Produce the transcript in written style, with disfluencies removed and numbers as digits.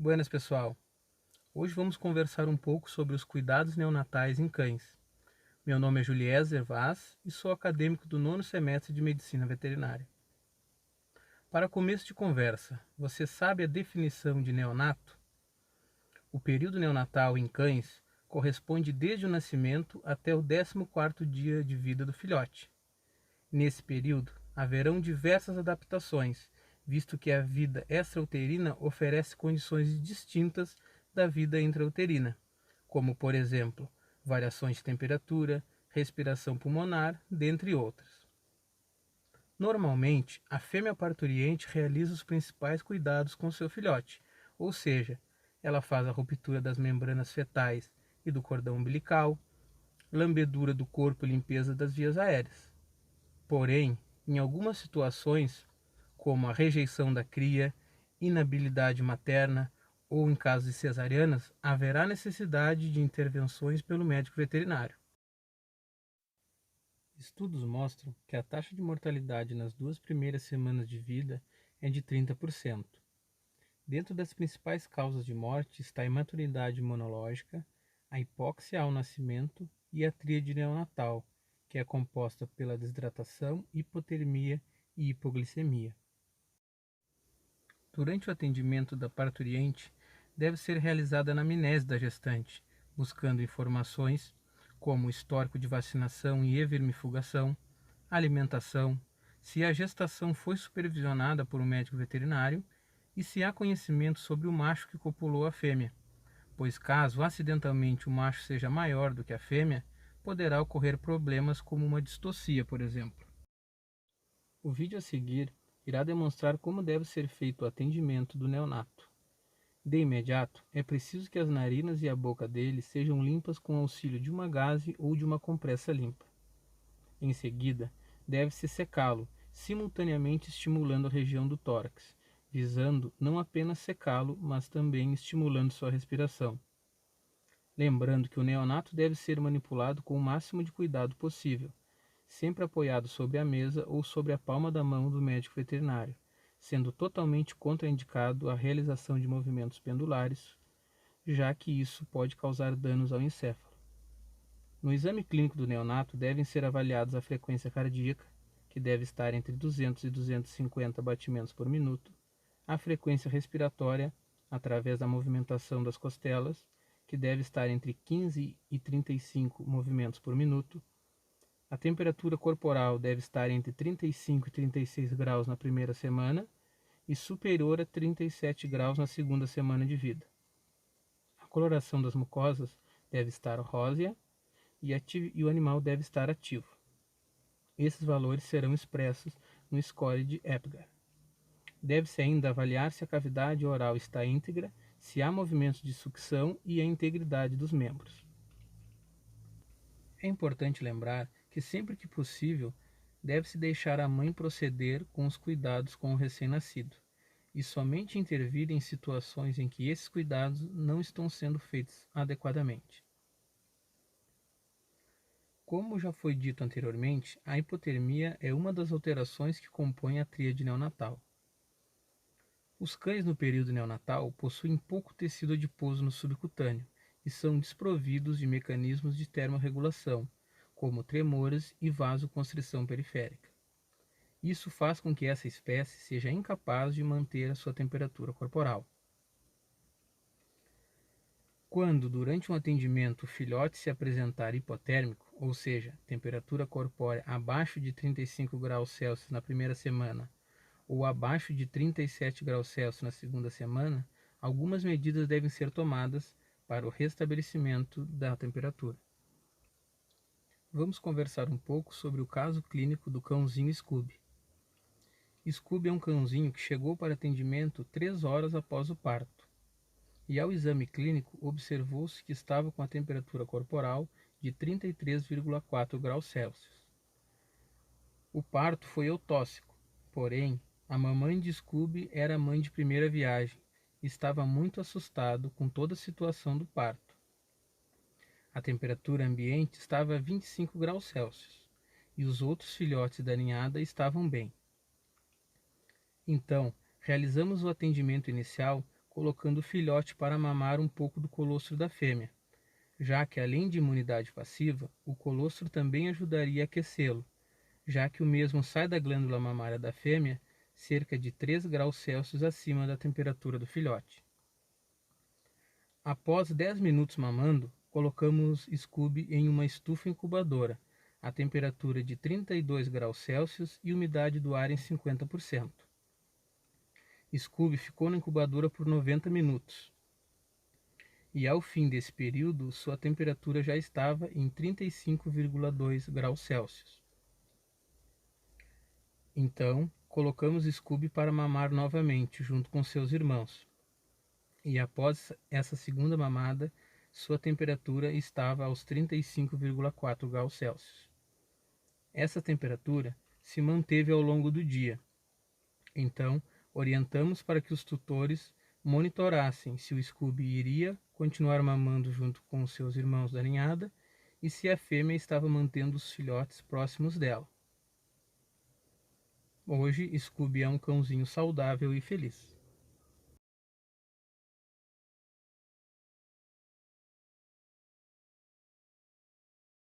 Buenas, pessoal. Hoje vamos conversar um pouco sobre os cuidados neonatais em cães. Meu nome é Juliezer Vaz e sou acadêmico do 9º semestre de Medicina Veterinária. Para começo de conversa, você sabe a definição de neonato? O período neonatal em cães corresponde desde o nascimento até o 14º dia de vida do filhote. Nesse período, haverão diversas adaptações, visto que a vida extrauterina oferece condições distintas da vida intrauterina, como, por exemplo, variações de temperatura, respiração pulmonar, dentre outras. Normalmente, a fêmea parturiente realiza os principais cuidados com seu filhote, ou seja, ela faz a ruptura das membranas fetais e do cordão umbilical, lambedura do corpo e limpeza das vias aéreas. Porém, em algumas situações, como a rejeição da cria, inabilidade materna ou em casos de cesarianas, haverá necessidade de intervenções pelo médico veterinário. Estudos mostram que a taxa de mortalidade nas 2 primeiras semanas de vida é de 30%. Dentro das principais causas de morte está a imaturidade imunológica, a hipóxia ao nascimento e a tríade neonatal, que é composta pela desidratação, hipotermia e hipoglicemia. Durante o atendimento da parturiente, deve ser realizada a anamnese da gestante, buscando informações como histórico de vacinação e evermifugação, alimentação, se a gestação foi supervisionada por um médico veterinário e se há conhecimento sobre o macho que copulou a fêmea, pois caso acidentalmente o macho seja maior do que a fêmea, poderá ocorrer problemas como uma distocia, por exemplo. O vídeo a seguir irá demonstrar como deve ser feito o atendimento do neonato. De imediato, é preciso que as narinas e a boca dele sejam limpas com auxílio de uma gaze ou de uma compressa limpa. Em seguida, deve-se secá-lo, simultaneamente estimulando a região do tórax, visando não apenas secá-lo, mas também estimulando sua respiração. Lembrando que o neonato deve ser manipulado com o máximo de cuidado possível, sempre apoiado sobre a mesa ou sobre a palma da mão do médico veterinário, sendo totalmente contraindicado a realização de movimentos pendulares, já que isso pode causar danos ao encéfalo. No exame clínico do neonato devem ser avaliados a frequência cardíaca, que deve estar entre 200 e 250 batimentos por minuto, a frequência respiratória, através da movimentação das costelas, que deve estar entre 15 e 35 movimentos por minuto. A temperatura corporal deve estar entre 35 e 36 graus na primeira semana e superior a 37 graus na segunda semana de vida. A coloração das mucosas deve estar rósea e o animal deve estar ativo. Esses valores serão expressos no score de Apgar. Deve-se ainda avaliar se a cavidade oral está íntegra, se há movimentos de sucção e a integridade dos membros. É importante lembrar que sempre que possível, deve-se deixar a mãe proceder com os cuidados com o recém-nascido e somente intervir em situações em que esses cuidados não estão sendo feitos adequadamente. Como já foi dito anteriormente, a hipotermia é uma das alterações que compõem a tríade neonatal. Os cães no período neonatal possuem pouco tecido adiposo no subcutâneo e são desprovidos de mecanismos de termorregulação, como tremores e vasoconstrição periférica. Isso faz com que essa espécie seja incapaz de manter a sua temperatura corporal. Quando, durante um atendimento, o filhote se apresentar hipotérmico, ou seja, temperatura corpórea abaixo de 35 graus Celsius na primeira semana ou abaixo de 37 graus Celsius na segunda semana, algumas medidas devem ser tomadas para o restabelecimento da temperatura. Vamos conversar um pouco sobre o caso clínico do cãozinho Scooby. Scooby é um cãozinho que chegou para atendimento 3 horas após o parto. E ao exame clínico observou-se que estava com a temperatura corporal de 33,4 graus Celsius. O parto foi eutóxico, porém, a mamãe de Scooby era mãe de primeira viagem e estava muito assustado com toda a situação do parto. A temperatura ambiente estava a 25 graus Celsius e os outros filhotes da ninhada estavam bem. Então, realizamos o atendimento inicial colocando o filhote para mamar um pouco do colostro da fêmea, já que além de imunidade passiva, o colostro também ajudaria a aquecê-lo, já que o mesmo sai da glândula mamária da fêmea cerca de 3 graus Celsius acima da temperatura do filhote. Após 10 minutos mamando, colocamos Scooby em uma estufa incubadora, a temperatura de 32 graus Celsius e umidade do ar em 50%. Scooby ficou na incubadora por 90 minutos. E ao fim desse período, sua temperatura já estava em 35,2 graus Celsius. Então, colocamos Scooby para mamar novamente, junto com seus irmãos. E após essa segunda mamada, sua temperatura estava aos 35,4 graus Celsius. Essa temperatura se manteve ao longo do dia. Então, orientamos para que os tutores monitorassem se o Scooby iria continuar mamando junto com seus irmãos da ninhada e se a fêmea estava mantendo os filhotes próximos dela. Hoje, Scooby é um cãozinho saudável e feliz.